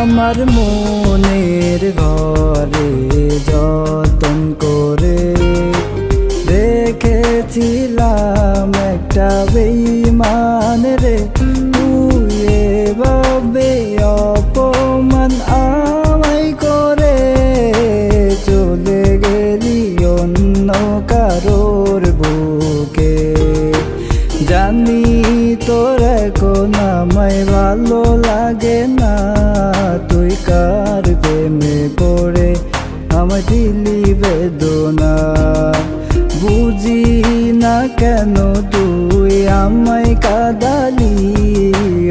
আমার মনের ঘরে যতন করে রেখেছিলাম একটা বেঈমান রে, তুই এভাবে অপমান আমায় করে চলে গেলি অন্য কারোর বুকে। জানি তোর এখন আমায় ভালো লাগে না, তুই কার প্রেমে পড়ে আমায় দিলি বেদনা। বুঝি না কেন তুই আমায় কাঁদালি,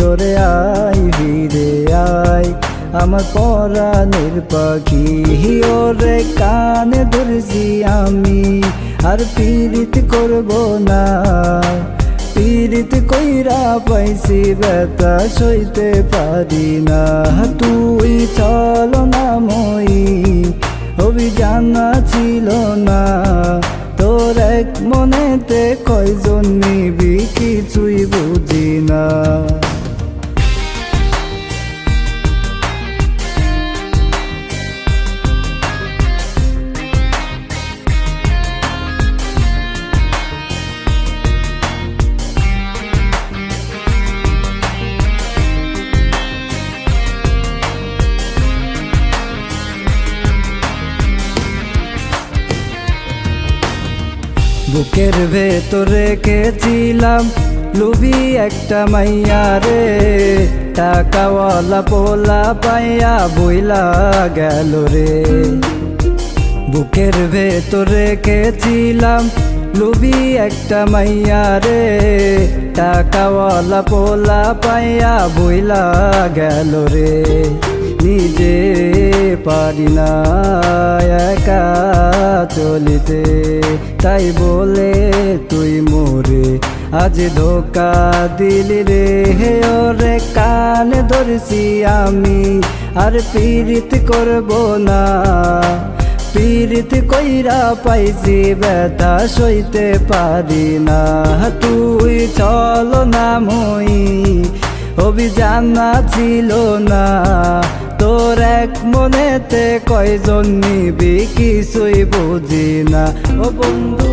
ওরে আয় ফিরে আয় আমার পরাণের পাখি। ওরে কানে ধরছি আমি আর পীড়িত করব না, পীড়িত কইরা পাইছি ব্যথা সইতে পারি না। তুই চল না মই অভিযান ছিল না, তোর এক মনেতে কয়জন নিবি কিছুই বুঝি না। বুকের ভেতর রেখেছিলাম লুবি একটা মাইয়া রে, টাকাওয়ালা পোলা পাইয়া বইলা গেল রে। বুকের ভেতর রেখেছিলাম লুবি একটা মাইয়া রে, টাকাওয়ালা পোলা পাইয়া বইলা গেল রে। নিজে পারি না একা চলিতে, তাই বলে তুই মোরে আজ ধোকা দিলি রে। ওরে কানে ধরছি আমি আর পীড়িত করব না, পীড়িত কইরা পাইছি ব্যথা সইতে পারি না। তুই চল না মই অভিযান ছিল না, তোর এক মনেতে কয়জন নিবি কিছুই বুঝি না। ও বন্ধু